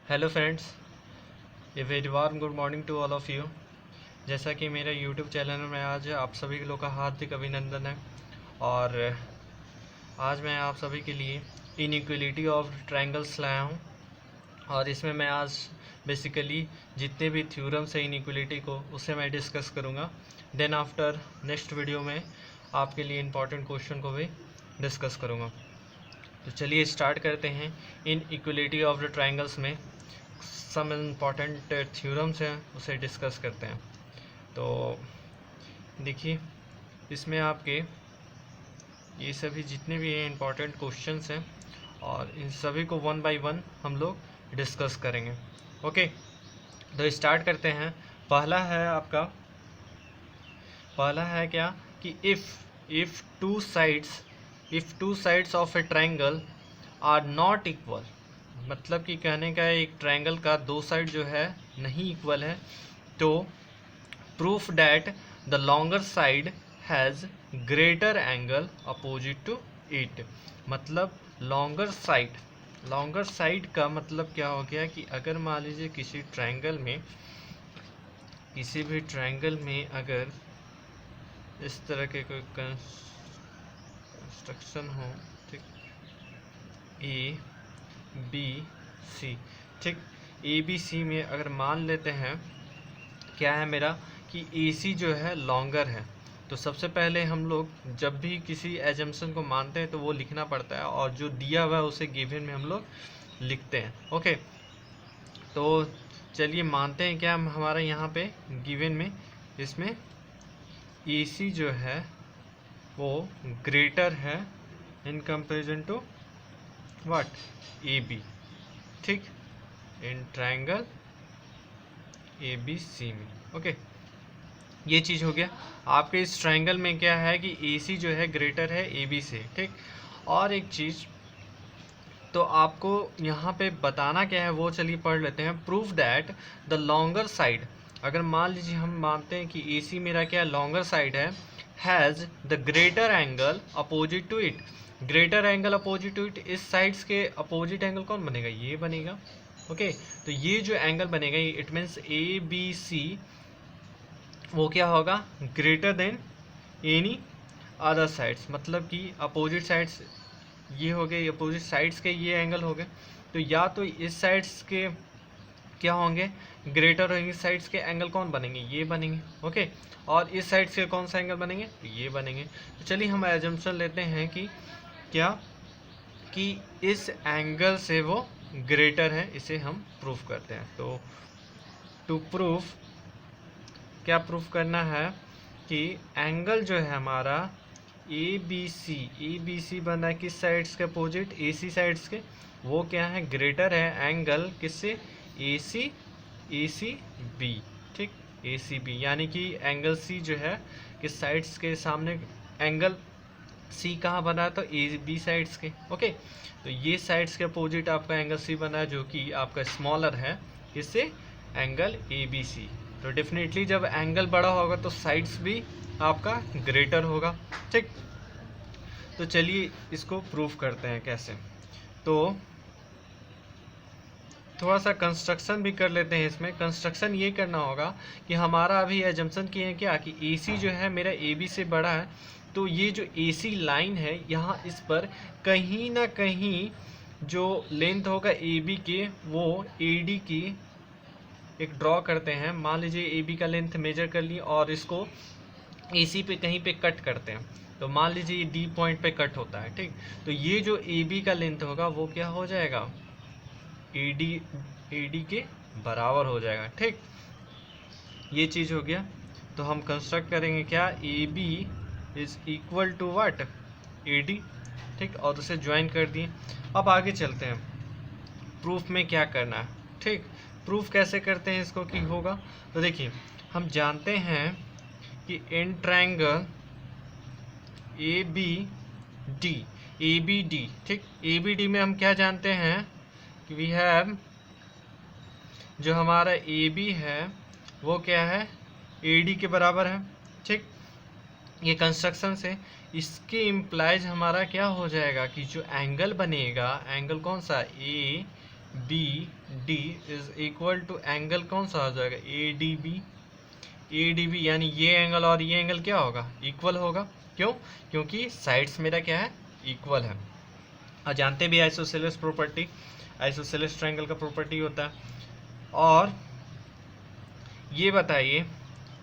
Hello friends, a very warm good morning to all of you. जैसा कि मेरे YouTube channel में आज आप सभी लोग का हार्दिक अभिनंदन है। और आज मैं आप सभी के लिए इनइक्वलिटी ऑफ ट्रायंगल्स लाया हूँ। और इसमें मैं आज बेसिकली जितने भी थ्योरम्स है इनइक्वलिटी को उससे मैं डिस्कस करूँगा। देन आफ्टर नेक्स्ट वीडियो में आपके लिए इम्पॉर्टेंट क्वेश्चन को भी डिस्कस करूँगा। तो चलिए स्टार्ट करते हैं। इन इक्वलिटी ऑफ द ट्रायंगल्स में सम इम्पॉर्टेंट थ्योरम्स हैं, उसे डिस्कस करते हैं। तो देखिए, इसमें आपके ये सभी जितने भी हैं इम्पॉर्टेंट क्वेश्चंस हैं और इन सभी को वन बाय वन हम लोग डिस्कस करेंगे। ओके, तो स्टार्ट करते हैं। पहला है क्या कि if two sides of a triangle are not equal, मतलब कि कहने का एक ट्रायंगल का दो साइड जो है नहीं इक्वल है, तो proof that the longer side has greater angle opposite to it. मतलब लॉन्गर साइड का मतलब क्या हो गया कि अगर मान लीजिए किसी भी ट्रायंगल में अगर इस तरह के कोई कंस्ट्रक्शन हो, ठीक, ए बी सी, ठीक, ए बी सी में अगर मान लेते हैं क्या है मेरा कि ए सी जो है लॉन्गर है, तो सबसे पहले हम लोग जब भी किसी एजम्पशन को मानते हैं तो वो लिखना पड़ता है और जो दिया हुआ है उसे गिवन में हम लोग लिखते हैं। ओके, तो चलिए मानते हैं क्या हमारा यहाँ पे गिवन में इसमें ए सी जो है वो ग्रेटर है in comparison to what A B, ठीक, इन ट्रायंगल ए बी सी में। ओके, ये चीज़ हो गया। आपके इस ट्रायंगल में क्या है कि ए सी जो है ग्रेटर है ए बी से, ठीक। और एक चीज़ तो आपको यहाँ पे बताना क्या है वो चलिए पढ़ लेते हैं। Proof that the longer side, अगर मान लीजिए हम मानते हैं कि ए सी मेरा क्या लॉन्गर साइड है, has the greater angle opposite to it. Greater angle opposite to it, इस साइड्स के अपोजिट एंगल कौन बनेगा, ये बनेगा। ओके, तो ये जो एंगल बनेगा it means A B C वो क्या होगा, greater than any other sides, मतलब कि अपोजिट साइड्स ये हो गए, अपोजिट साइड्स के ये एंगल हो गए। तो या तो इस साइड्स के क्या होंगे, ग्रेटर होंगे, साइड्स के एंगल कौन बनेंगे, ये बनेंगे। ओके, और इस साइड्स के कौन सा एंगल बनेंगे, तो ये बनेंगे। तो चलिए हम एजम्पशन लेते हैं कि क्या कि इस एंगल से वो ग्रेटर है, इसे हम प्रूफ करते हैं। तो टू प्रूफ क्या प्रूफ करना है कि एंगल जो है हमारा ए बी सी बना है किस साइड्स के अपोजिट, ए सी साइड्स के, वो क्या है, ग्रेटर है एंगल किससे, ए सी बी, ठीक, ए सी बी, यानी कि एंगल सी जो है किस साइड्स के सामने, एंगल सी कहाँ बना है, तो ए बी साइड्स के। ओके, तो ये साइड्स के अपोजिट आपका एंगल सी बना है जो कि आपका स्मॉलर है, इससे एंगल ए बी सी। तो डेफिनेटली जब एंगल बड़ा होगा तो साइड्स भी आपका ग्रेटर होगा, ठीक। तो चलिए इसको प्रूफ करते हैं कैसे। तो थोड़ा सा कंस्ट्रक्शन भी कर लेते हैं। इसमें कंस्ट्रक्शन ये करना होगा कि हमारा अभी एजम्पशन किए हैं क्या कि ए सी जो है मेरा ए बी से बड़ा है, तो ये जो ए सी लाइन है यहाँ इस पर कहीं ना कहीं जो लेंथ होगा ए बी के वो ए डी की एक ड्रॉ करते हैं। मान लीजिए ए बी का लेंथ मेजर कर लिए और इसको ए सी पे कहीं पे कट करते हैं, तो मान लीजिए ये डी पॉइंट पे कट होता है, ठीक। तो ये जो ए बी का लेंथ होगा वो क्या हो जाएगा, ए डी के बराबर हो जाएगा, ठीक। ये चीज़ हो गया। तो हम कंस्ट्रक्ट करेंगे क्या, A B is equal to what, A D, ठीक, और उसे ज्वाइन कर दिए। अब आगे चलते हैं प्रूफ में क्या करना है, ठीक। प्रूफ कैसे करते हैं इसको कि होगा, तो देखिए हम जानते हैं कि in triangle A B D, ठीक, ए बी डी में हम क्या जानते हैं कि वी हैव, जो हमारा ए बी है वो क्या है, ए डी के बराबर है, ठीक। ये कंस्ट्रक्शन से इसके इम्प्लाइज हमारा क्या हो जाएगा कि जो एंगल बनेगा, एंगल कौन सा, A B D is equal to angle कौन सा हो जाएगा, A D B. A D B यानी ये एंगल और ये एंगल क्या होगा, इक्वल होगा। क्यों, क्योंकि साइड्स मेरा क्या है, इक्वल है। और जानते भी आइसोसेलेस प्रॉपर्टी, आइसोसेलेस ट्रायंगल का प्रॉपर्टी होता है। और ये बताइए,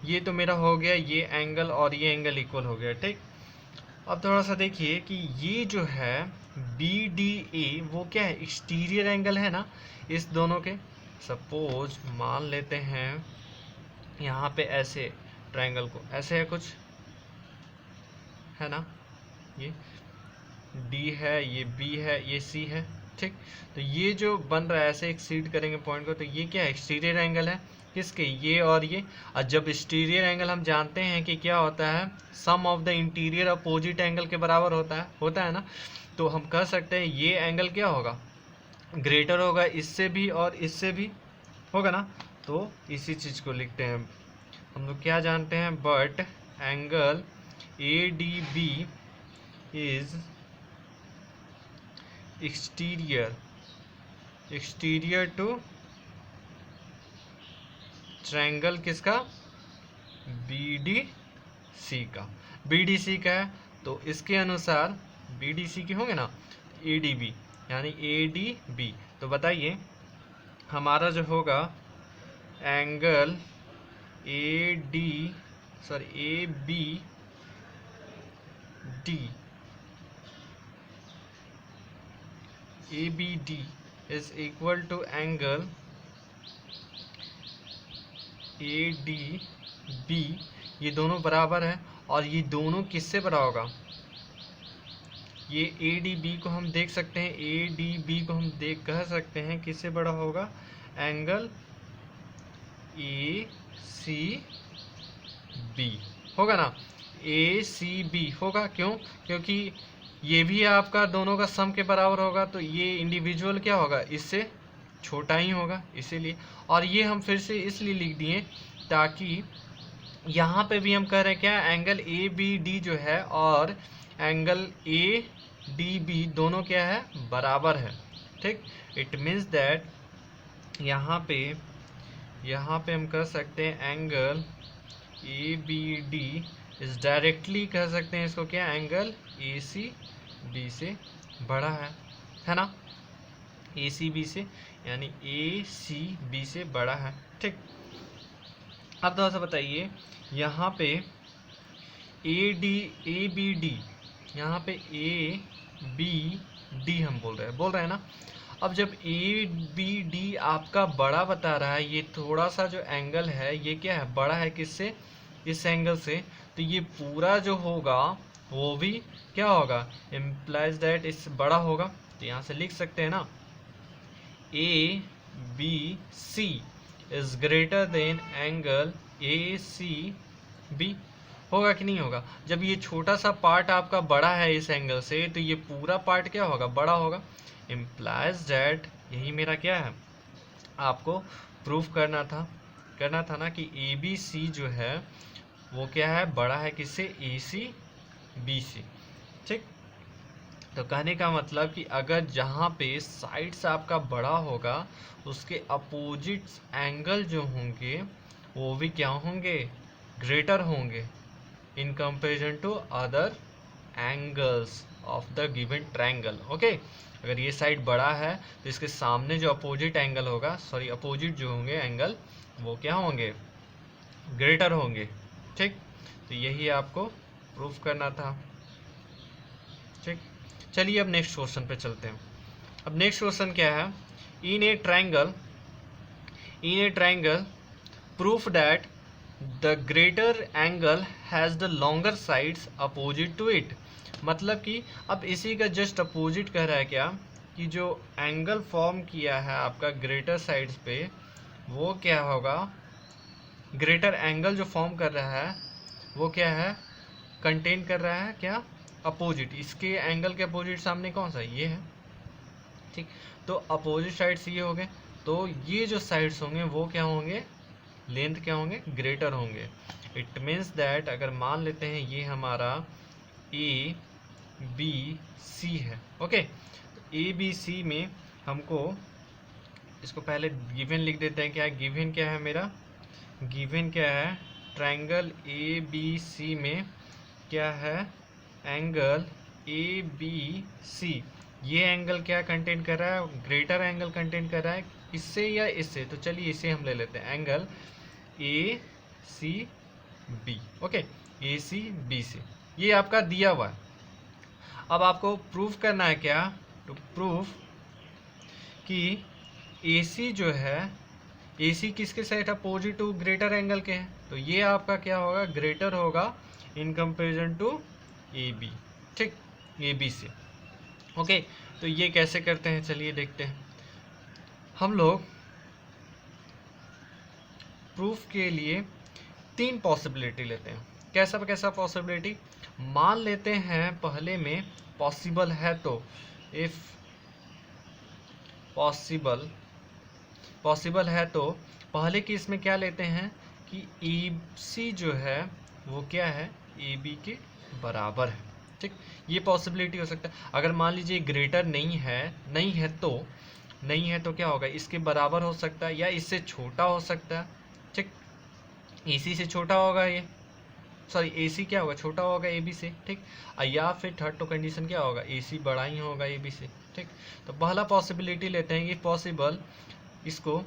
ये तो मेरा हो गया, ये एंगल और ये एंगल इक्वल हो गया, ठीक। अब थोड़ा सा देखिए कि ये जो है बी डी ए वो क्या है, एक्सटीरियर एंगल है ना इस दोनों के। सपोज मान लेते हैं यहाँ पे ऐसे ट्रायंगल को, ऐसे है कुछ, है ना, ये डी है, ये बी है, ये सी है, ठीक। तो ये जो बन रहा है ऐसे एक्सीड करेंगे पॉइंट को, तो ये क्या है, एक्सटीरियर एंगल है किसके, ये और ये। और जब एक्सटीरियर एंगल हम जानते हैं कि क्या होता है, sum of the interior opposite angle के बराबर होता है ना। तो हम कह सकते हैं ये एंगल क्या होगा, ग्रेटर होगा इससे भी और इससे भी, होगा ना। तो इसी चीज़ को लिखते हैं हम लोग, क्या जानते हैं, but angle A D B is exterior to triangle किसका, बी डी सी का। बी डी सी का है तो इसके अनुसार बी डी सी के होंगे ना, ए डी बी यानी ए डी बी। तो बताइए हमारा जो होगा angle A B D, A B D is equal to angle A D B, ये दोनों बराबर है। और ये दोनों किससे बड़ा होगा, ये ए डी बी को हम देख सकते हैं, ए डी बी को हम कह सकते हैं किससे बड़ा होगा, एंगल ए सी बी होगा ना, ए सी बी होगा। क्यों, क्योंकि ये भी आपका दोनों का सम के बराबर होगा, तो ये इंडिविजुअल क्या होगा, इससे छोटा ही होगा, इसीलिए। और ये हम फिर से इसलिए लिख दिए ताकि यहाँ पे भी हम कह रहे हैं क्या, एंगल ए बी डी जो है और एंगल ए डी बी दोनों क्या है, बराबर है, ठीक। इट मीन्स दैट यहाँ पे हम कह सकते हैं एंगल ए बी डी इस डायरेक्टली कह सकते हैं इसको क्या, एंगल ए सी बी से बड़ा है ना, ए सी बी से, यानी ए सी बी से बड़ा है, ठीक। अब थोड़ा सा बताइए यहाँ पे ए बी डी, यहाँ पे ए बी डी हम बोल रहे हैं ना। अब जब ए बी डी आपका बड़ा बता रहा है, ये थोड़ा सा जो एंगल है ये क्या है, बड़ा है किससे, इस एंगल से, तो ये पूरा जो होगा वो भी क्या होगा, इम्प्लाइज दैट इस बड़ा होगा। तो यहाँ से लिख सकते हैं ना, A B C is greater than angle A C B, होगा कि नहीं होगा। जब ये छोटा सा पार्ट आपका बड़ा है इस एंगल से, तो ये पूरा पार्ट क्या होगा, बड़ा होगा। इम्प्लाइज दैट, यही मेरा क्या है, आपको प्रूफ करना था ना कि ए बी सी जो है वो क्या है, बड़ा है किससे, ए सी बी से, ठीक। तो कहने का मतलब कि अगर जहाँ पे साइड्स आपका बड़ा होगा उसके अपोजिट एंगल जो होंगे वो भी क्या होंगे, ग्रेटर होंगे in comparison to other angles of the given triangle, okay. अगर ये साइड बड़ा है तो इसके सामने जो अपोजिट एंगल होगा, सॉरी अपोजिट जो होंगे एंगल, वो क्या होंगे, ग्रेटर होंगे, ठीक। तो यही आपको प्रूफ करना था, ठीक। चलिए अब नेक्स्ट क्वेश्चन पे चलते हैं। अब नेक्स्ट क्वेश्चन क्या है, in a triangle proof that the greater angle has the longer sides opposite to it. मतलब कि अब इसी का जस्ट अपोजिट कह रहा है क्या, कि जो एंगल फॉर्म किया है आपका ग्रेटर साइड्स पे, वो क्या होगा, ग्रेटर एंगल जो फॉर्म कर रहा है वो क्या है, कंटेन कर रहा है क्या, अपोजिट। इसके एंगल के अपोजिट सामने कौन सा, ये है, ठीक। तो अपोजिट साइड्स ये हो गए, तो ये जो साइड्स होंगे वो क्या होंगे, लेंथ क्या होंगे, ग्रेटर होंगे। इट मीन्स दैट अगर मान लेते हैं ये हमारा ए बी सी है, ओके। तो ए बी सी में हमको इसको पहले गिवन लिख देते हैं। क्या है गिवन, क्या है मेरा गिवन, क्या है ट्रायंगल ए बी सी में क्या है एंगल ए बी सी, ये एंगल क्या कंटेन कर रहा है, ग्रेटर एंगल कंटेन कर रहा है इससे या इससे, तो चलिए इसे हम ले लेते हैं angle A C B. Okay, A C B से ये आपका दिया हुआ है। अब आपको प्रूफ करना है क्या, तो प्रूफ कि ए सी जो है, ए सी किसके side opposite to greater angle के हैं, तो ये आपका क्या होगा ग्रेटर होगा in comparison to A B. ठीक, ए बी से। ओके, तो ये कैसे करते हैं चलिए देखते हैं। हम लोग प्रूफ के लिए 3 पॉसिबिलिटी लेते हैं। कैसा कैसा पॉसिबिलिटी, मान लेते हैं पहले में पॉसिबल है तो, इफ पॉसिबल है तो पहले की इसमें क्या लेते हैं कि ए सी जो है वो क्या है ए बी के बराबर है। ठीक, ये पॉसिबिलिटी हो सकता है। अगर मान लीजिए ग्रेटर नहीं है तो क्या होगा, इसके बराबर हो सकता है या इससे छोटा हो सकता है। ठीक, एसी से छोटा होगा ये, सॉरी एसी क्या होगा छोटा होगा ए बी से। ठीक, या फिर थर्ड तो कंडीशन क्या होगा एसी बड़ा ही होगा ए बी से। ठीक, तो पहला पॉसिबिलिटी लेते हैं, ये पॉसिबल, इसको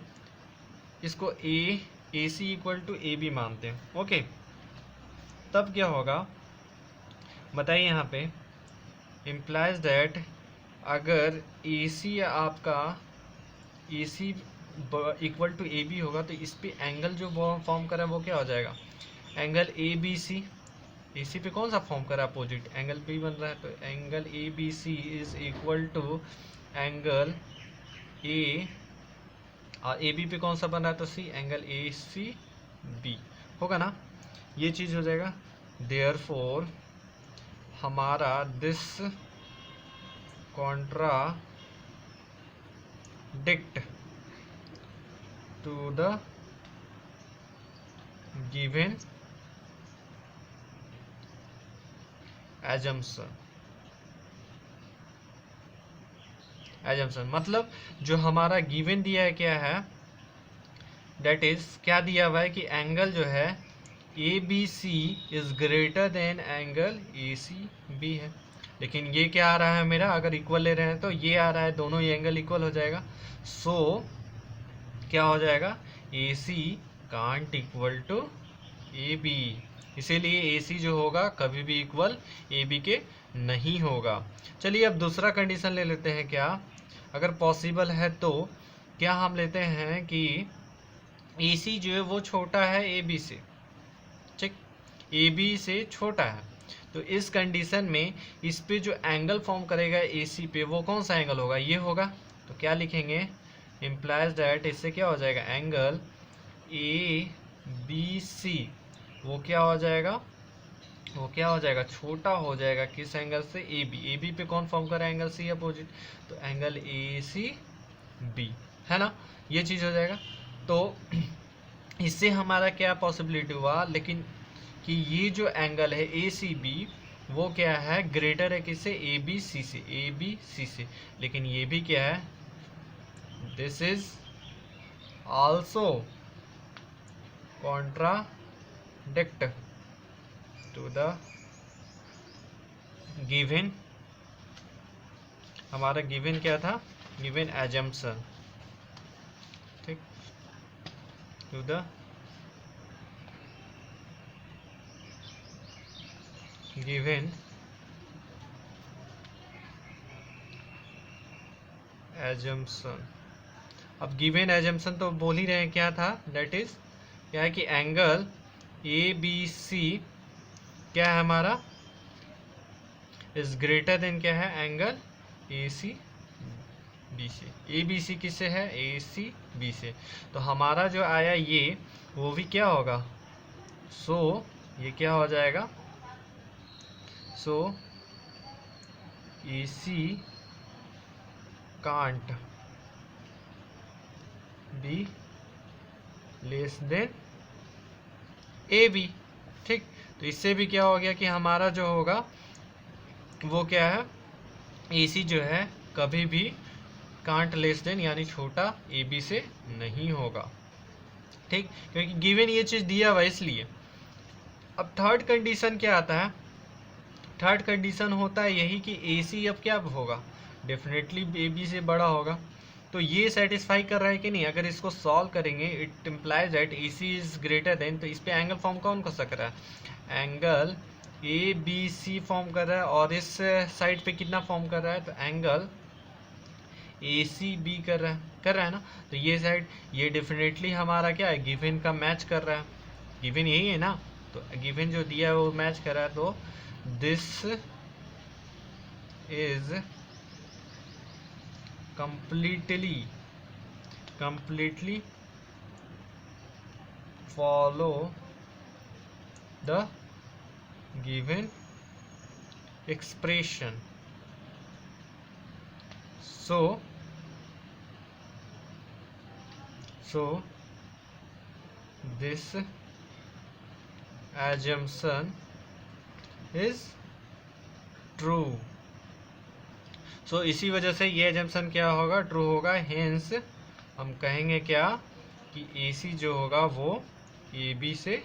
ए सी इक्वल टू ए बी मानते हैं। ओके, तब क्या होगा बताइए यहाँ पे, इम्प्लाइज दैट अगर ए सी आपका ए सी इक्वल टू ए बी होगा तो इस पे एंगल जो फॉर्म करा है वो क्या हो जाएगा एंगल ए बी सी। ए सी पे कौन सा फॉर्म करा अपोजिट एंगल बी बन रहा है, तो angle A B C is equal to angle A, और ए बी पे कौन सा बन रहा है तो सी, एंगल ए सी बी होगा ना, ये चीज़ हो जाएगा। देयरफॉर हमारा this contradict to the given assumption. मतलब जो हमारा गिवन दिया है क्या है, डेट इज क्या दिया हुआ है कि एंगल जो है A B C is greater than angle A C B है। लेकिन ये क्या आ रहा है मेरा, अगर इक्वल ले रहे हैं तो ये आ रहा है, दोनों ही एंगल इक्वल हो जाएगा। सो क्या हो जाएगा A C can't equal to A B, इसीलिए ए सी जो होगा कभी भी इक्वल ए बी के नहीं होगा। चलिए अब दूसरा कंडीशन ले लेते हैं। क्या अगर पॉसिबल है तो क्या हम लेते हैं कि ए सी जो है वो छोटा है ए बी से। ठीक, ए बी से छोटा है, तो इस कंडीशन में इस पे जो एंगल फॉर्म करेगा ए सी पे वो कौन सा एंगल होगा, ये होगा। तो क्या लिखेंगे, इम्प्लाइज दैट, इससे क्या हो जाएगा एंगल ए बी सी वो क्या हो जाएगा छोटा हो जाएगा किस एंगल से, ए बी पे कौन फॉर्म कर रहा है एंगल सी अपोजिट, तो एंगल ए सी बी है ना, ये चीज़ हो जाएगा। तो इससे हमारा क्या पॉसिबिलिटी हुआ, लेकिन कि ये जो एंगल है ए सी बी वो क्या है ग्रेटर है किससे, ए बी सी से। लेकिन ये भी क्या है, this is also contradict to the given, हमारा गिवन क्या था, गिवन एजम्पशन। ठीक, टू द गिवन एजम्पशन। अब गिवन एजम्पशन तो बोल ही रहे हैं क्या था, दैट इज क्या है कि एंगल ए बी सी क्या है हमारा इज ग्रेटर देन क्या है एंगल ए सी बी से। ए बी सी किससे है, ए सी बी से। तो हमारा जो आया ये वो भी क्या होगा, सो ये क्या हो जाएगा, so A C can't be less than A B. ठीक, तो इससे भी क्या हो गया कि हमारा जो होगा वो क्या है ए सी जो है कभी भी कांट लेस देन यानी छोटा ए बी से नहीं होगा, ठीक, क्योंकि गिवन ये चीज़ दिया हुआ इसलिए। अब थर्ड कंडीशन क्या आता है, थर्ड कंडीशन होता है यही कि ए सी अब क्या होगा, डेफिनेटली ए बी से बड़ा होगा। तो ये सेटिस्फाई कर रहा है कि नहीं, अगर इसको सॉल्व करेंगे it implies that A C is greater than, तो इस पे एंगल फॉर्म कौन कर सक रहा है, angle A B C form कर रहा है, और इस साइड पे कितना फॉर्म कर रहा है, तो एंगल ए सी बी कर रहा है ना। तो ये साइड ये डेफिनेटली हमारा क्या है, गिवन का मैच कर रहा है, गिवन यही है ना, तो गिवन जो दिया है वो मैच कर रहा है। तो this is completely follow the given expression, so this assumption is true। सो इसी वजह से ये एजम्पशन क्या होगा, ट्रू होगा। हेंस हम कहेंगे क्या कि ए सी जो होगा वो ए बी से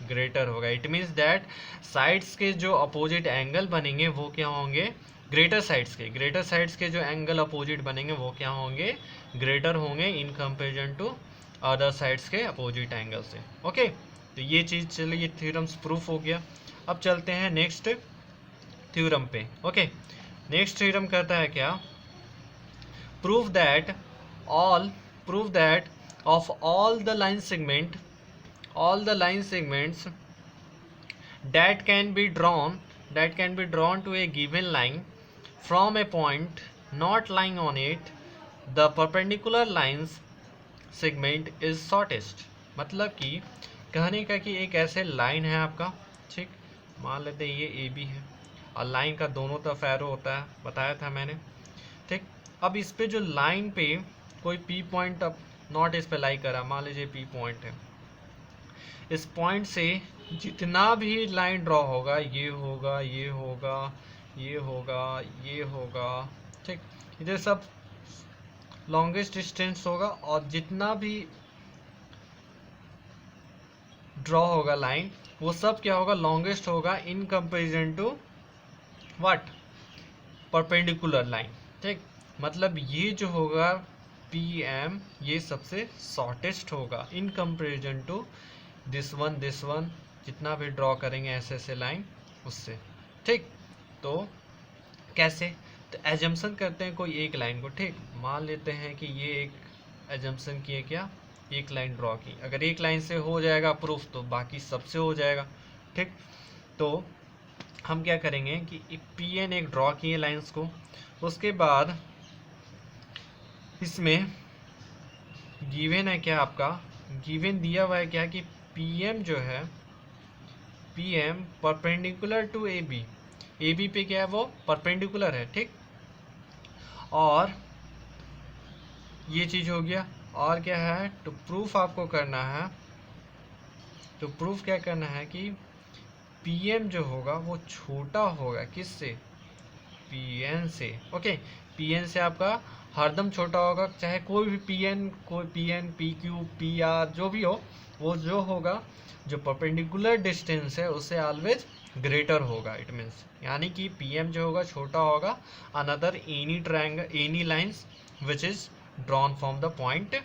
ग्रेटर होगा। इट मीन्स दैट साइड्स के जो अपोजिट एंगल बनेंगे वो क्या होंगे, ग्रेटर साइड्स के जो एंगल अपोजिट बनेंगे वो क्या होंगे, ग्रेटर होंगे in comparison to other sides के अपोजिट एंगल से। ओके, तो ये चीज़ चलिए ये थ्योरम्स प्रूफ हो गया। अब चलते हैं नेक्स्ट थ्योरम पे। ओके, नेक्स्ट थ्योरम कहता है क्या, prove that of all the line segments that can be drawn to a given line from a point not lying on it, the perpendicular lines segment is shortest। मतलब कि कहने का कि एक ऐसे लाइन है आपका, ठीक, मान लेते हैं ये ए बी है और लाइन का दोनों तरफ एरो होता है, बताया था मैंने, ठीक। अब इस पे जो लाइन पे कोई पी पॉइंट अब नॉट इस पे लाई करा, मान लीजिए पी पॉइंट है, इस पॉइंट से जितना भी लाइन ड्रॉ होगा, ये होगा, ये होगा, ये होगा, ये होगा, ठीक, इधर सब लॉन्गेस्ट डिस्टेंस होगा, और जितना भी ड्रॉ होगा लाइन वो सब क्या होगा, लॉन्गेस्ट होगा in comparison to what, perpendicular line, ठीक। मतलब ये जो होगा पी एम ये सबसे शॉर्टेस्ट होगा in comparison to this one जितना भी ड्रॉ करेंगे ऐसे ऐसे लाइन उससे, ठीक। तो कैसे, तो एजम्पशन करते हैं कोई एक लाइन को, ठीक, मान लेते हैं कि ये एक एजम्पशन किए क्या, एक लाइन ड्रॉ की, अगर एक लाइन से हो जाएगा प्रूफ तो बाकी सबसे हो जाएगा, ठीक। तो हम क्या करेंगे कि पी एन एक ड्रॉ किए लाइंस को, उसके बाद इसमें गिवन है क्या, आपका गिवन दिया हुआ है क्या कि पी एम जो है, P M perpendicular to A B पे क्या है, वो परपेंडिकुलर है, ठीक। और ये चीज़ हो गया, और क्या है, तो प्रूफ आपको करना है, तो प्रूफ क्या करना है कि पी एम जो होगा वो छोटा होगा किससे, पी एन से। ओके, पी एन से आपका हरदम छोटा होगा, चाहे कोई भी P N P Q P R जो भी हो, वो जो होगा जो परपेंडिकुलर डिस्टेंस है उससे ऑलवेज ग्रेटर होगा। इट मीन्स यानी कि पी एम जो होगा छोटा होगा another any triangle any lines which is drawn from the point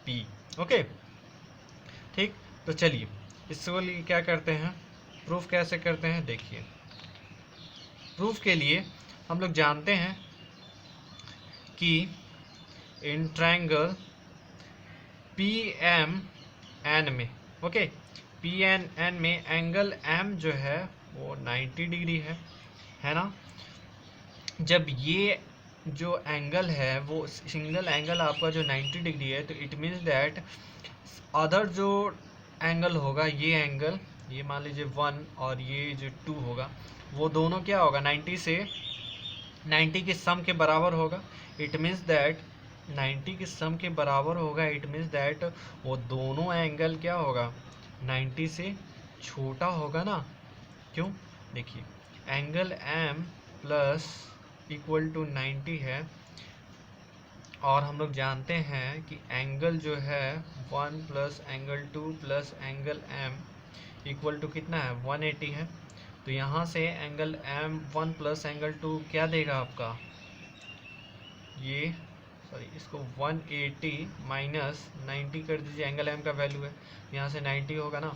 P. Okay, ठीक। तो चलिए इसको लिए क्या करते हैं, प्रूफ कैसे करते हैं, देखिए। प्रूफ के लिए हम लोग जानते हैं कि in triangle P M N में, ओके, पी एन एन में एंगल एम जो है वो 90 डिग्री है ना। जब ये जो एंगल है वो सिंगल एंगल आपका जो 90 डिग्री है, तो इट मीन्स दैट अदर जो एंगल होगा, ये एंगल, ये मान लीजिए 1 और ये जो 2 होगा, वो दोनों क्या होगा, 90 से 90 के सम के बराबर होगा। इट मीन्स दैट 90 के सम के बराबर होगा, इट मीन्स दैट वो दोनों एंगल क्या होगा, 90 से छोटा होगा ना। क्यों, देखिए angle M plus equal to 90 है, और हम लोग जानते हैं कि एंगल जो है 1 plus angle 2 plus angle m equal to कितना है 180 है। तो यहाँ से एंगल m1 प्लस एंगल 2 क्या देगा आपका, ये सॉरी इसको 180 माइनस 90 कर दीजिए, एंगल m का वैल्यू है, यहाँ से 90 होगा ना।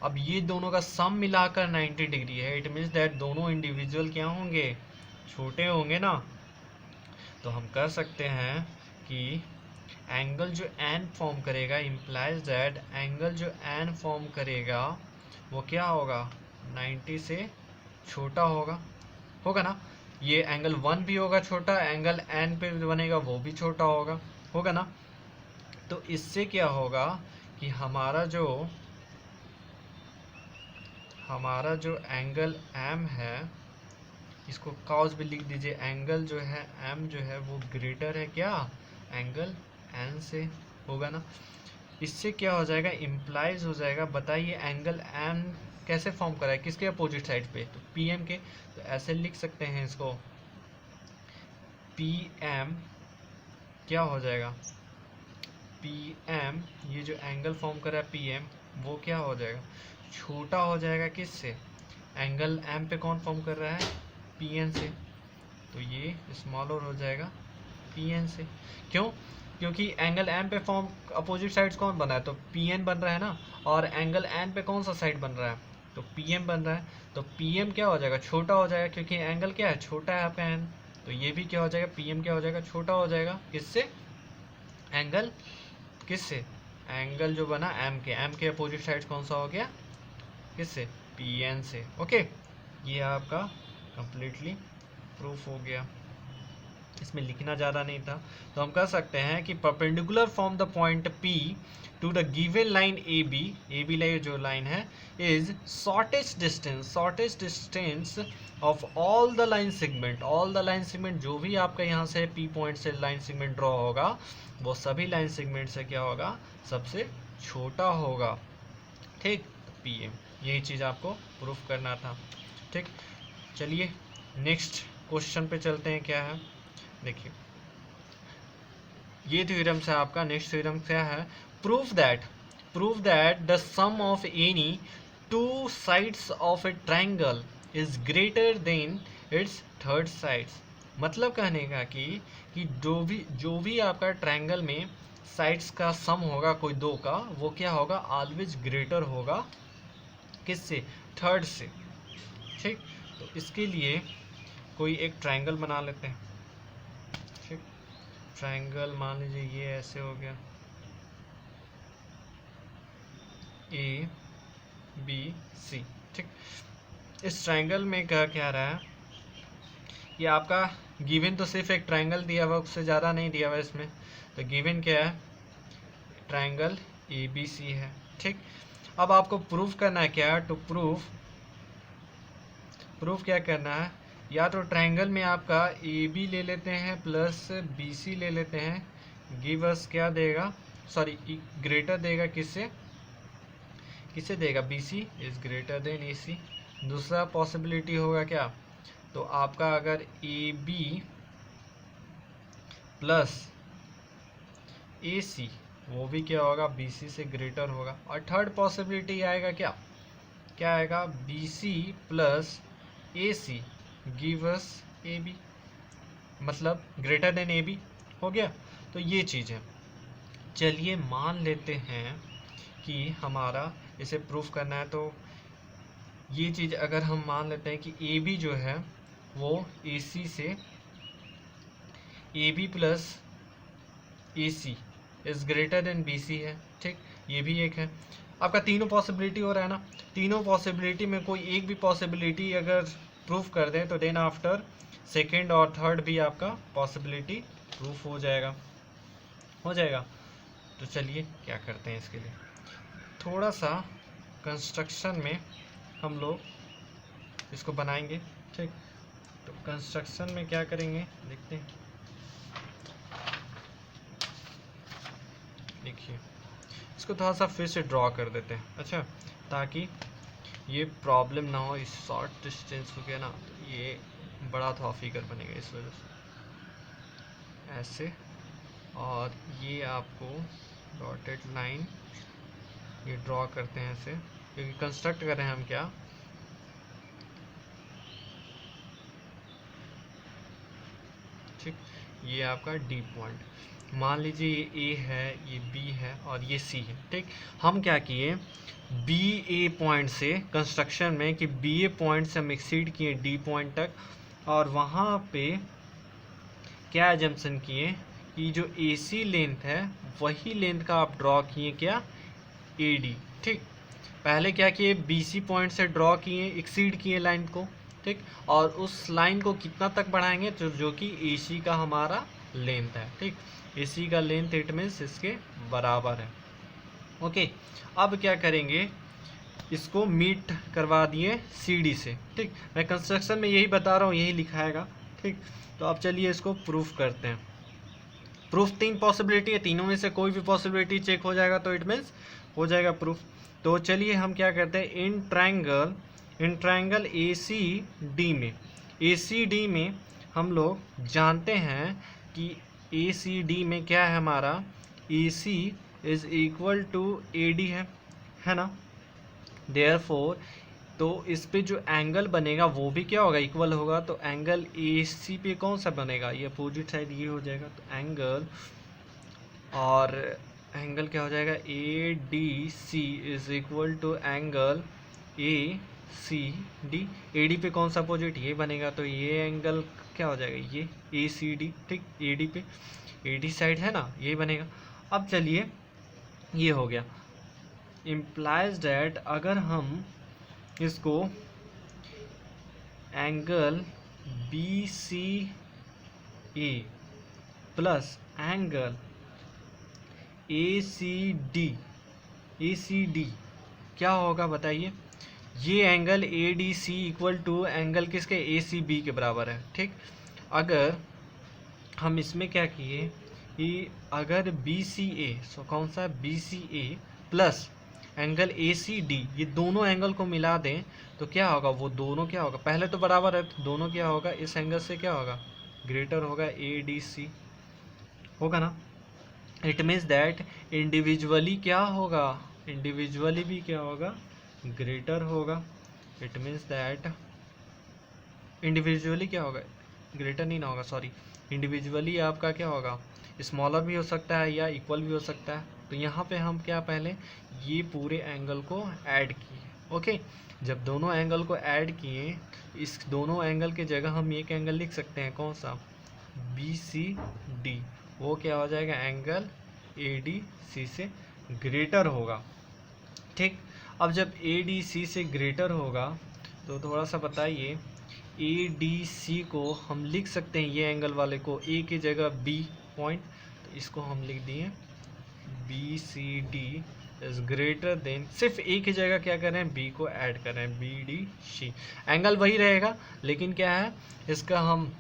अब ये दोनों का सम मिलाकर 90 डिग्री है, इट मीन्स दैट दोनों इंडिविजुअल क्या होंगे, छोटे होंगे ना। तो हम कर सकते हैं कि एंगल जो n फॉर्म करेगा इम्प्लाइज दैट एंगल जो n फॉर्म करेगा वो क्या होगा, 90 से छोटा होगा ना। ये एंगल 1 भी होगा छोटा, एंगल n पे बनेगा वो भी छोटा होगा ना। तो इससे क्या होगा कि हमारा जो एंगल m है, इसको कॉस भी लिख दीजिए, एंगल जो है m जो है वो ग्रेटर है क्या, एंगल n से, होगा ना। इससे क्या हो जाएगा, इम्प्लाइज हो जाएगा, बताइए एंगल m कैसे फॉर्म करा है, किसके अपोजिट साइड पे, तो pm के। तो ऐसे लिख सकते हैं इसको, pm क्या हो जाएगा, pm ये जो एंगल फॉर्म करा है pm वो क्या हो जाएगा, छोटा हो जाएगा किससे, एंगल m पे कौन फॉर्म कर रहा है, pn से। तो ये स्मॉलर हो जाएगा pn से, क्यों, क्योंकि एंगल m पे फॉर्म अपोजिट साइड्स कौन बना है, तो pn बन रहा है ना, और एंगल n पे कौन सा साइड बन रहा है, तो pm बन रहा है। तो pm क्या हो जाएगा, छोटा हो जाएगा, क्योंकि एंगल क्या है, छोटा है आपका n। तो ये भी क्या हो जाएगा, pm क्या हो जाएगा, छोटा हो जाएगा, किससे, एंगल किससे, एंगल जो बना m के अपोजिट साइड कौन सा हो गया, किससे, pn से। ओके, ये आपका कंप्लीटली प्रूफ हो गया, इसमें लिखना ज़्यादा नहीं था। तो हम कह सकते हैं कि perpendicular from the point P to the given line AB line जो लाइन है is shortest distance of all the line segment जो भी आपका यहाँ से P पॉइंट से लाइन सेगमेंट ड्रॉ होगा वो सभी लाइन सेगमेंट से क्या होगा, सबसे छोटा होगा। ठीक, PM यही चीज़ आपको प्रूफ करना था। ठीक, चलिए नेक्स्ट क्वेश्चन पे चलते हैं, क्या है देखिए, ये थ्योरम से आपका नेक्स्ट थ्योरम क्या है, proof that the sum of any two sides of a triangle is greater than its third sides. मतलब कहने का कि जो भी आपका ट्रायंगल में साइड्स का सम होगा कोई दो का, वो क्या होगा, ऑलवेज ग्रेटर होगा किससे, थर्ड से। ठीक, तो इसके लिए कोई एक ट्रायंगल बना लेते हैं। ठीक, ट्रायंगल मान लीजिए ये ऐसे हो गया, ABC। ठीक, इस ट्रायंगल में क्या रहा है, ये आपका गिवन तो सिर्फ एक ट्रायंगल दिया हुआ, उससे ज़्यादा नहीं दिया हुआ इसमें। तो गिवन क्या है, ट्रायंगल ABC है। ठीक, अब आपको प्रूफ करना है क्या, टू प्रूफ क्या करना है, या तो ट्रायंगल में आपका AB ले लेते हैं प्लस BC ले लेते हैं, गिव अस क्या देगा, सॉरी ग्रेटर देगा किससे देगा, BC is greater then AC। दूसरा पॉसिबिलिटी होगा क्या, तो आपका अगर AB प्लस AC वो भी क्या होगा, BC से ग्रेटर होगा। और थर्ड पॉसिबिलिटी आएगा क्या आएगा, BC plus AC give us AB, मतलब ग्रेटर देन AB हो गया। तो ये चीज़ है। चलिए मान लेते हैं कि हमारा इसे प्रूफ करना है, तो ये चीज़ अगर हम मान लेते हैं कि AB जो है वो AC से, AB plus AC is greater then BC है। ठीक, ये भी एक है। आपका तीनों पॉसिबिलिटी हो रहा है ना, तीनों पॉसिबिलिटी में कोई एक भी पॉसिबिलिटी अगर प्रूफ कर दें तो देन आफ्टर सेकेंड और थर्ड भी आपका पॉसिबिलिटी प्रूफ हो जाएगा। तो चलिए क्या करते हैं, इसके लिए थोड़ा सा कंस्ट्रक्शन में हम लोग इसको बनाएंगे। ठीक, तो कंस्ट्रक्शन में क्या करेंगे देखते हैं। देखिए इसको थोड़ा सा फिर से ड्रॉ कर देते हैं, अच्छा, ताकि ये प्रॉब्लम ना हो। इस शॉर्ट डिस्टेंस हो गया ना, तो ये बड़ा थोड़ा फिगर बनेगा, इस वजह से ऐसे और ये आपको डॉटेड लाइन ये ड्रॉ करते हैं ऐसे, क्योंकि कंस्ट्रक्ट कर रहे हैं हम क्या, ठीक। ये आपका डी पॉइंट, मान लीजिए ये ए है, ये बी है और ये सी है, ठीक। हम क्या किए, बी ए पॉइंट से कंस्ट्रक्शन में कि बी ए पॉइंट से हम एक्सीड किए डी पॉइंट तक, और वहाँ पे क्या एजम्पशन किए कि जो ए सी लेंथ है वही लेंथ का आप ड्रॉ किए क्या, ए डी, ठीक। पहले क्या किए, बी सी पॉइंट से ड्रॉ किए, एक्सीड किए लाइन को, ठीक। और उस लाइन को कितना तक बढ़ाएंगे, तो जो कि ए सी का हमारा लेंथ है, ठीक। ए सी का लेंथ इट मीन्स इसके बराबर है, ओके। अब क्या करेंगे, इसको मीट करवा दिए सी डी से, ठीक। मैं कंस्ट्रक्शन में यही बता रहा हूँ, यही लिखाएगा, ठीक। तो अब चलिए इसको प्रूफ करते हैं। प्रूफ 3 पॉसिबिलिटी है, तीनों में से कोई भी पॉसिबिलिटी चेक हो जाएगा तो इट मीन्स हो जाएगा प्रूफ। तो चलिए हम क्या करते हैं, इन ट्रायंगल ए सी डी में हम लोग जानते हैं कि ए सी डी में क्या है हमारा, A C is equal to A D है ना। देयरफॉर तो इस पे जो एंगल बनेगा वो भी क्या होगा, इक्वल होगा। तो एंगल ए सी पे कौन सा बनेगा, ये अपोजिट साइड ये हो जाएगा। तो एंगल, और एंगल क्या हो जाएगा, A D C is equal to angle A C D. A D पे कौन सा अपोजिट, ये बनेगा। तो ये एंगल क्या हो जाएगा, ये ए सी डी, ठीक। ए डी पे, ए डी साइड है ना, ये बनेगा। अब चलिए ये हो गया, इम्प्लाइज डैट अगर हम इसको angle B C A plus angle A C D क्या होगा बताइए। ये angle A D C equal to angle किसके, ए सी बी के बराबर है, ठीक। अगर हम इसमें क्या किए कि अगर बी सी ए, सो कौन सा, B C A plus angle A C D, ये दोनों एंगल को मिला दें तो क्या होगा, वो दोनों क्या होगा, पहले तो बराबर है तो दोनों क्या होगा, इस एंगल से क्या होगा, ग्रेटर होगा, ए डी सी होगा ना। इट मीन्स दैट इंडिविजुअली क्या होगा, इंडिविजुअली भी क्या होगा, ग्रेटर होगा। इट मीन्स दैट इंडिविजुअली क्या होगा, ग्रेटर नहीं ना होगा, सॉरी, इंडिविजुअली आपका क्या होगा, स्मॉलर भी हो सकता है या इक्वल भी हो सकता है। तो यहाँ पे हम क्या, पहले ये पूरे एंगल को ऐड किए, ओके। जब दोनों एंगल को ऐड किए, इस दोनों एंगल के जगह हम एक एंगल लिख सकते हैं, कौन सा, बी सी डी, वो क्या हो जाएगा, एंगल ए डी सी से ग्रेटर होगा, ठीक। अब जब ए डी सी से ग्रेटर होगा तो थोड़ा सा बताइए, ए डी सी को हम लिख सकते हैं, ये एंगल वाले को ए की जगह बी पॉइंट, तो इसको हम लिख दिए B C D is greater than, सिर्फ ए की जगह क्या कर रहे हैं, बी को ऐड कर रहे हैं, बी डी सी। एंगल वही रहेगा लेकिन क्या है, इसका हम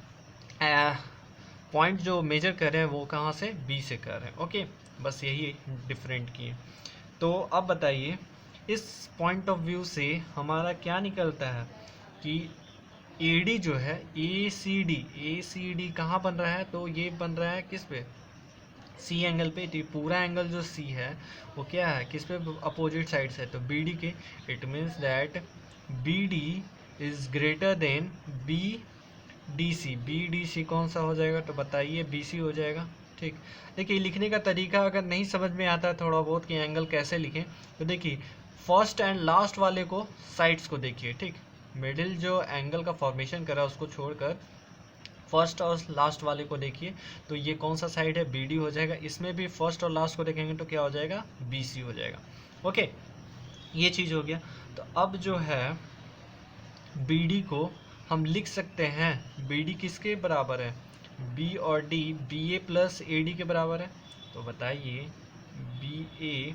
पॉइंट जो मेजर कर रहे हैं वो कहाँ से, बी से कर रहे हैं, ओके। बस यही डिफरेंट किए। तो अब बताइए, इस पॉइंट ऑफ व्यू से हमारा क्या निकलता है कि ए डी जो है, ए सी डी कहाँ बन रहा है, तो ये बन रहा है किस पे, सी एंगल पे। तो पूरा एंगल जो सी है वो क्या है, किस पे, अपोजिट साइड से, तो बी डी के। It means that B D is greater than B D C. B D C कौन सा हो जाएगा, तो बताइए, बी सी हो जाएगा, ठीक। देखिए लिखने का तरीका अगर नहीं समझ में आता है थोड़ा बहुत कि एंगल कैसे लिखें, तो देखिए फर्स्ट एंड लास्ट वाले को, साइड्स को देखिए, ठीक। मिडिल जो एंगल का फॉर्मेशन करा उसको छोड़कर फर्स्ट और लास्ट वाले को देखिए, तो ये कौन सा साइड है, बी डी हो जाएगा। इसमें भी फर्स्ट और लास्ट को देखेंगे तो क्या हो जाएगा, बी सी हो जाएगा, ओके। ये चीज़ हो गया। तो अब जो है बी डी को हम लिख सकते हैं, बी डी किसके बराबर है, बी और D B A plus A D के बराबर है। तो बताइए, B A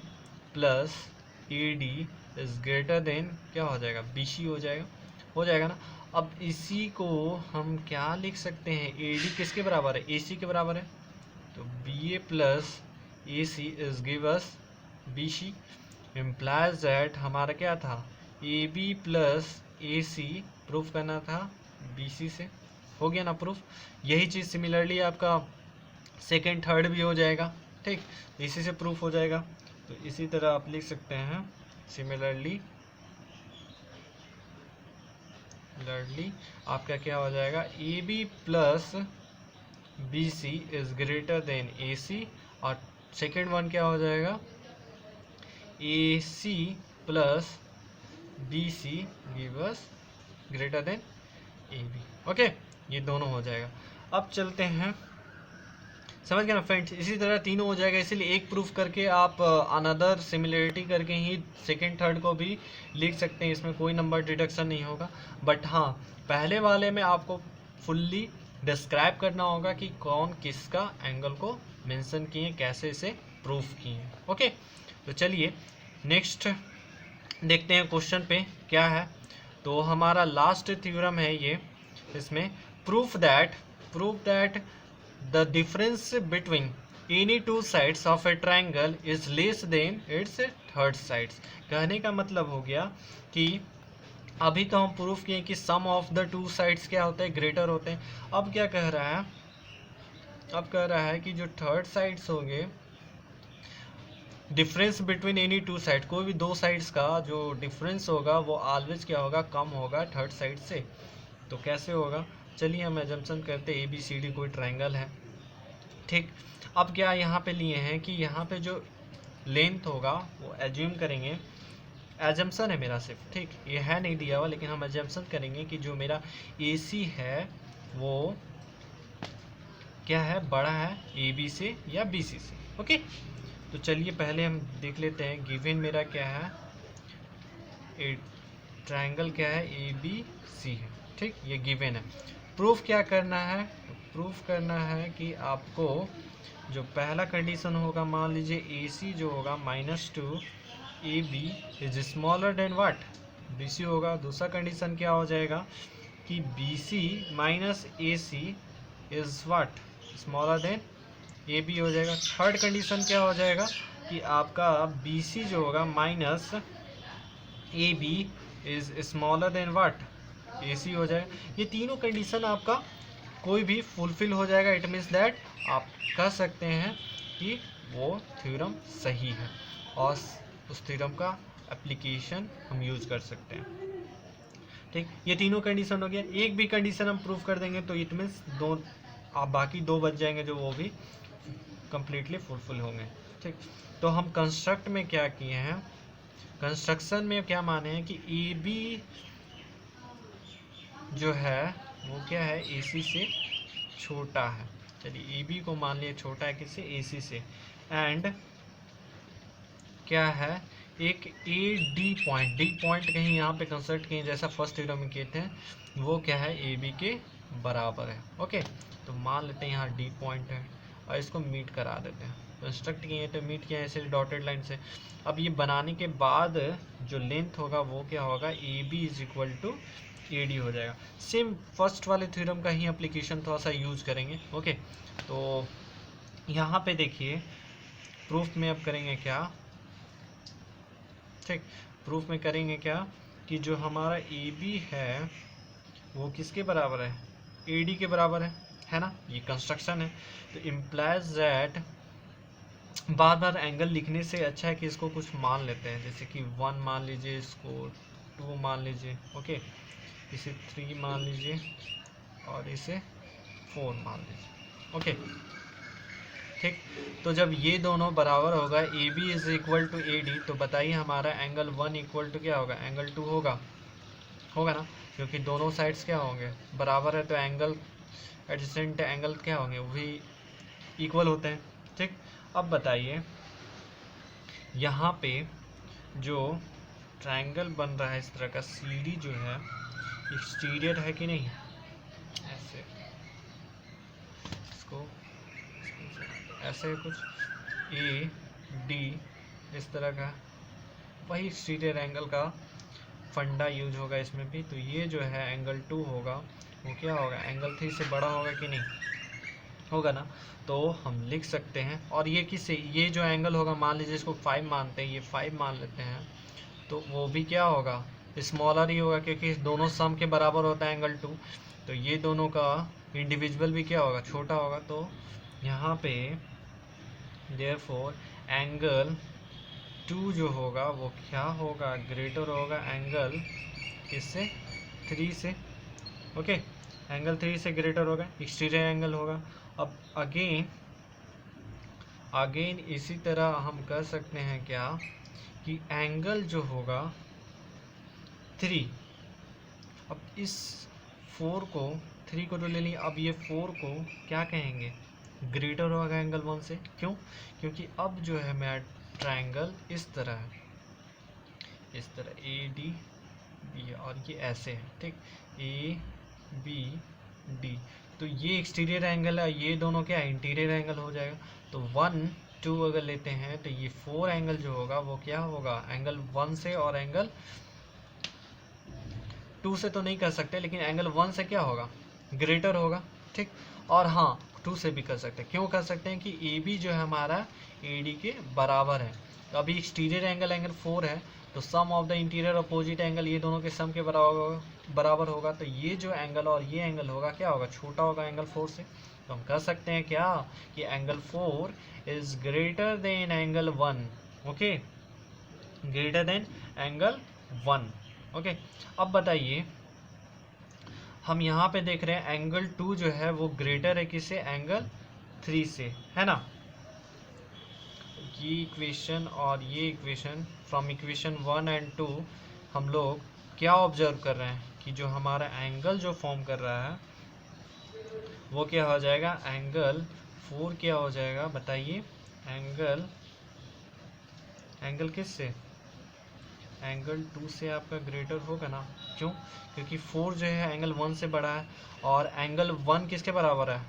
plus A D is greater than क्या हो जाएगा, बी सी हो जाएगा ना। अब इसी को हम क्या लिख सकते हैं, ए डी किसके बराबर है, ए सी के बराबर है। तो B A plus A C is give us B C, implies that हमारा क्या था, A B plus A C proof करना था बी सी से। हो गया ना प्रूफ। यही चीज़ सिमिलरली आपका सेकेंड थर्ड भी हो जाएगा। ठीक, इसी से प्रूफ हो जाएगा। तो इसी तरह आप लिख सकते हैं सिमिलरली आपका क्या हो जाएगा, A B plus B C is greater than A C, और सेकेंड वन क्या हो जाएगा, A C plus B C give us greater than A B. Okay, ये दोनों हो जाएगा। अब चलते हैं, समझ गए ना फ्रेंड्स, इसी तरह तीनों हो जाएगा। इसीलिए एक प्रूफ करके आप अनदर सिमिलरिटी करके ही सेकंड थर्ड को भी लिख सकते हैं, इसमें कोई नंबर डिडक्शन नहीं होगा। बट हाँ, पहले वाले में आपको फुल्ली डिस्क्राइब करना होगा कि कौन किसका एंगल को मेंशन किए, कैसे इसे प्रूफ किए। ओके, तो चलिए नेक्स्ट देखते हैं क्वेश्चन पे क्या है। तो हमारा लास्ट थ्योरम है ये, इसमें proof that the difference between any two sides of a triangle is less than its third sides। कहने का मतलब हो गया कि अभी तो हम प्रूफ किए कि सम ऑफ द टू साइड्स क्या होते हैं, ग्रेटर होते हैं। अब क्या कह रहा है, अब कह रहा है कि जो थर्ड साइड्स होंगे, difference between any two side, कोई भी दो साइड्स का जो डिफरेंस होगा वो ऑलवेज क्या होगा, कम होगा थर्ड साइड से। तो कैसे होगा, चलिए हम एजम्पशन करते हैं ए बी सी डी कोई ट्रायंगल है। ठीक, अब क्या यहाँ पे लिए हैं कि यहाँ पे जो लेंथ होगा वो एज्यूम करेंगे, एजम्पशन है मेरा सिर्फ, ठीक, ये है नहीं दिया हुआ, लेकिन हम एजम्पशन करेंगे कि जो मेरा ए सी है वो क्या है, बड़ा है ए बी से या बी सी से। ओके, तो चलिए पहले हम देख लेते हैं गिवन मेरा क्या है, ए ट्रायंगल क्या है, ए बी सी है। ठीक, ये गिवन है। प्रूफ क्या करना है, तो प्रूफ करना है कि आपको जो पहला कंडीशन होगा, मान लीजिए ए सी जो होगा -2 A B is smaller than what, B C होगा। दूसरा कंडीशन क्या हो जाएगा कि B C minus A C is what, smaller than A B हो जाएगा। थर्ड कंडीशन क्या हो जाएगा कि आपका बी सी जो होगा minus A B is smaller than what, A C हो जाएगा। ये तीनों कंडीशन आपका कोई भी फुलफिल हो जाएगा। इट मीन्स दैट आप कह सकते हैं कि वो थ्योरम सही है, और उस थ्योरम का एप्लीकेशन हम यूज कर सकते हैं। ठीक, ये तीनों कंडीशन हो गया। एक भी कंडीशन हम प्रूव कर देंगे तो इट मीन्स दो, आप बाकी दो बच जाएंगे जो वो भी कंप्लीटली फुलफिल होंगे। ठीक, तो हम कंस्ट्रक्ट में क्या किए हैं, कंस्ट्रक्शन में क्या माने हैं कि ए बी जो है वो क्या है, ए सी से छोटा है। चलिए ए बी को मान लिया छोटा है किससे, ए सी से। एंड क्या है, एक ए डी पॉइंट कहीं यहाँ पे कंस्ट्रक्ट किए जैसा फर्स्ट थ्योरम में किए थे, वो क्या है, ए बी के बराबर है। ओके, तो मान लेते हैं यहाँ डी पॉइंट है और इसको मीट करा देते हैं। कंस्ट्रक्ट किए तो मीट किया ऐसे डॉटेड लाइन से। अब ये बनाने के बाद जो लेंथ होगा वो क्या होगा, A B is equal to A D हो जाएगा। सेम फर्स्ट वाले थ्योरम का ही एप्लीकेशन थोड़ा सा यूज करेंगे। ओके, तो यहाँ पे देखिए प्रूफ में अब करेंगे क्या, ठीक, प्रूफ में करेंगे क्या कि जो हमारा ए बी है वो किसके बराबर है, ए डी के बराबर है ना। ये कंस्ट्रक्शन है, तो implies that bar bar angle लिखने से अच्छा है कि इसको कुछ मान लेते हैं, जैसे कि 1 मान लीजिए, इसको 2 मान लीजिए, ओके, इसे 3 मान लीजिए और इसे 4 मान लीजिए। ओके, ठीक, तो जब ये दोनों बराबर होगा, A B is equal to A D, तो बताइए हमारा एंगल 1 इक्वल टू क्या होगा, एंगल 2 होगा ना, क्योंकि दोनों साइड्स क्या होंगे, बराबर है, तो एंगल एडजेसेंट एंगल क्या होंगे, वो भी इक्वल होते हैं। ठीक, अब बताइए यहाँ पे जो ट्रायंगल बन रहा है इस तरह का, सी डी जो है एक्सटीरियर है कि नहीं, ऐसे इसको ऐसे कुछ ए डी इस तरह का, वही एक्सटीरियर एंगल का फंडा यूज होगा इसमें भी। तो ये जो है एंगल 2 होगा, वो क्या होगा, एंगल 3 से बड़ा होगा कि नहीं, होगा ना। तो हम लिख सकते हैं, और ये किससे, ये जो एंगल होगा, मान लीजिए इसको 5 मानते हैं, ये 5 मान लेते हैं, तो वो भी क्या होगा, स्मॉलर ही होगा, क्योंकि दोनों सम के बराबर होता है एंगल 2। तो ये दोनों का इंडिविजुअल भी क्या होगा, छोटा होगा। तो यहाँ पे देयरफॉर एंगल 2 जो होगा वो क्या होगा, ग्रेटर होगा एंगल किससे, 3 से। ओके, एंगल 3 से ग्रेटर होगा, एक्सटीरियर एंगल होगा। अब अगेन इसी तरह हम कर सकते हैं क्या कि एंगल जो होगा 3, अब इस 4 को 3 को तो ले लिया, अब ये 4 को क्या कहेंगे, ग्रेटर होगा एंगल 1 से। क्यों, क्योंकि अब जो है मेरा ट्रायंगल इस तरह है, इस तरह ए डी बी और ये ऐसे है, ठीक, ए बी डी। तो ये एक्सटीरियर एंगल है, ये दोनों क्या इंटीरियर एंगल हो जाएगा। तो 1 2 अगर लेते हैं तो ये 4 एंगल जो होगा वो क्या होगा, एंगल 1 से और एंगल 2 से तो नहीं कर सकते, लेकिन एंगल 1 से क्या होगा, ग्रेटर होगा, ठीक। और हाँ 2 से भी कर सकते हैं, क्यों कर सकते हैं कि ए बी जो है हमारा ए डी के बराबर है। तो अभी एक्सटीरियर एंगल 4 है, तो sum of the interior opposite angle ये दोनों के सम के बराबर होगा। तो ये जो एंगल और ये एंगल होगा क्या होगा, छोटा होगा एंगल 4 से। तो हम कह सकते हैं क्या कि angle 4 is greater than angle 1। Okay, greater than angle 1। Okay, अब बताइए हम यहाँ पे देख रहे हैं एंगल 2 जो है वो ग्रेटर है किससे, एंगल 3 से, है ना। ये इक्वेशन और ये इक्वेशन, फ्रॉम इक्वेशन 1 एंड 2 हम लोग क्या ऑब्जर्व कर रहे हैं कि जो हमारा एंगल जो फॉर्म कर रहा है वो क्या हो जाएगा, एंगल 4 क्या हो जाएगा बताइए, एंगल किससे, एंगल 2 से आपका ग्रेटर होगा ना। क्यों, क्योंकि 4 जो है एंगल 1 से बड़ा है और एंगल 1 किसके बराबर है,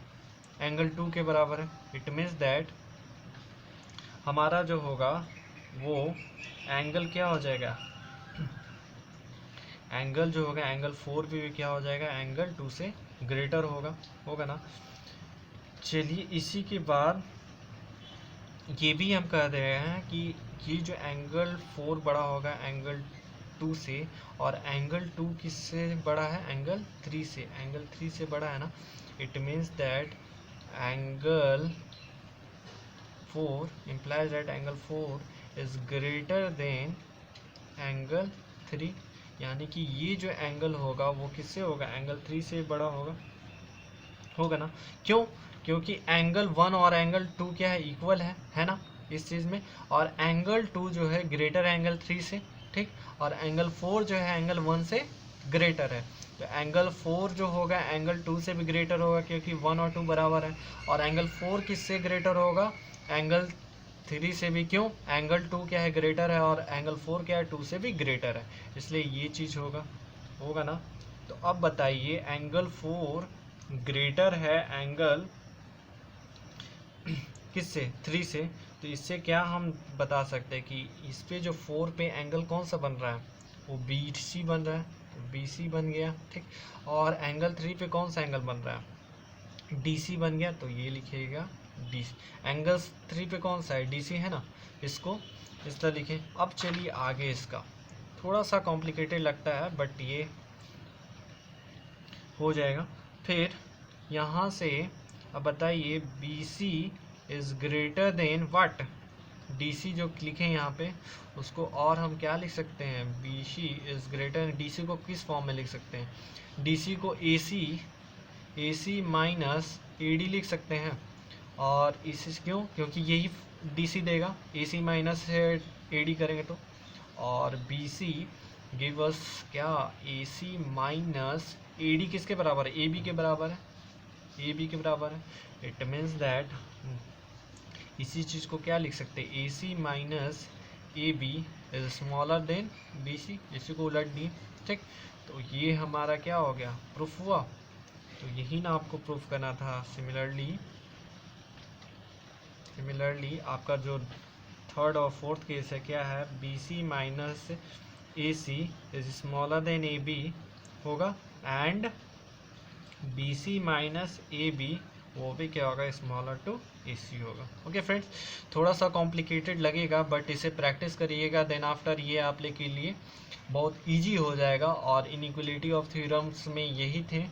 एंगल 2 के बराबर है। इट मीन्स दैट हमारा जो होगा वो एंगल क्या हो जाएगा, एंगल जो होगा एंगल 4 भी क्या हो जाएगा, एंगल 2 से ग्रेटर होगा ना। चलिए इसी के बाद ये भी हम कह रहे हैं कि ये जो एंगल 4 बड़ा होगा एंगल 2 से, और एंगल 2 किससे बड़ा है, एंगल 3 से, एंगल 3 से बड़ा है ना। It means that angle 4 implies that angle 4 is greater than angle 3, यानी कि ये जो एंगल होगा वो किससे होगा, एंगल 3 से बड़ा होगा ना। क्यों, क्योंकि एंगल 1 और एंगल 2 क्या है, इक्वल है ना इस चीज़ में। और एंगल 2 जो है ग्रेटर एंगल 3 से, ठीक, और एंगल 4 जो है एंगल 1 से ग्रेटर है। तो एंगल 4 जो होगा एंगल 2 से भी ग्रेटर होगा क्योंकि 1 और 2 बराबर है। और एंगल 4 किससे ग्रेटर होगा, एंगल 3 से भी। क्यों, एंगल 2 क्या है, ग्रेटर है, और एंगल 4 क्या है, 2 से भी ग्रेटर है, इसलिए ये चीज़ होगा ना। तो अब बताइए एंगल 4 ग्रेटर है एंगल किससे, 3 से। तो इससे क्या हम बता सकते हैं कि इस पे जो 4 पे एंगल कौन सा बन रहा है, वो बी सी बन रहा है, तो बी सी बन गया, ठीक। और एंगल 3 पे कौन सा एंगल बन रहा है, डी सी बन गया, तो ये लिखिएगा डी। एंगल 3 पे कौन सा है, डी सी है ना, इसको इस तरह लिखें। अब चलिए आगे, इसका थोड़ा सा कॉम्प्लिकेटेड लगता है बट ये हो जाएगा। फिर यहाँ से अब बताइए B C is greater than what, D C जो लिखें यहाँ पे उसको, और हम क्या लिख सकते हैं, B C is greater, D C को किस फॉर्म में लिख सकते हैं, डी सी को ए सी माइनस ए डी लिख सकते हैं। और इस क्यों, क्योंकि यही डी सी देगा, ए सी माइनस ए डी करेंगे तो। और बी सी गिव अस क्या, ए सी माइनस ए डी किसके बराबर है, ए बी के बराबर है, ए बी के बराबर है। इट मीन्स दैट इसी चीज़ को क्या लिख सकते हैं, A C minus A B is smaller than B C, इसी को उलट दी, ठीक। तो ये हमारा क्या हो गया, प्रूफ हुआ। तो यही ना आपको प्रूफ करना था। सिमिलरली आपका जो थर्ड और फोर्थ केस है क्या है, B C minus A C is smaller than A B होगा, and B C minus A B वो भी क्या होगा, स्मॉलर टू ए सी होगा। ओके फ्रेंड्स, थोड़ा सा कॉम्प्लिकेटेड लगेगा बट इसे प्रैक्टिस करिएगा, देन आफ्टर ये आप लोग के लिए बहुत इजी हो जाएगा। और इनइक्वलिटी ऑफ थ्योरम्स में यही थे,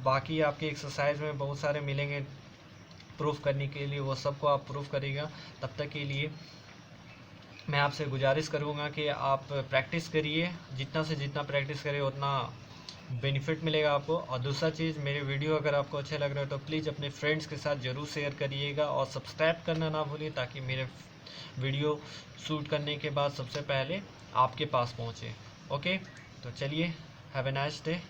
बाकी आपके एक्सरसाइज में बहुत सारे मिलेंगे, प्रूफ करने के लिए वो सबको आप प्रूफ करिएगा। तब तक के लिए मैं आपसे गुजारिश करूँगा कि आप प्रैक्टिस करिए, जितना से जितना प्रैक्टिस करिए उतना बेनिफिट मिलेगा आपको। और दूसरा चीज़, मेरे वीडियो अगर आपको अच्छे लग रहे हो तो प्लीज़ अपने फ्रेंड्स के साथ ज़रूर शेयर करिएगा और सब्सक्राइब करना ना भूलिए, ताकि मेरे वीडियो शूट करने के बाद सबसे पहले आपके पास पहुँचे। ओके, तो चलिए, हैव ए नाइस डे।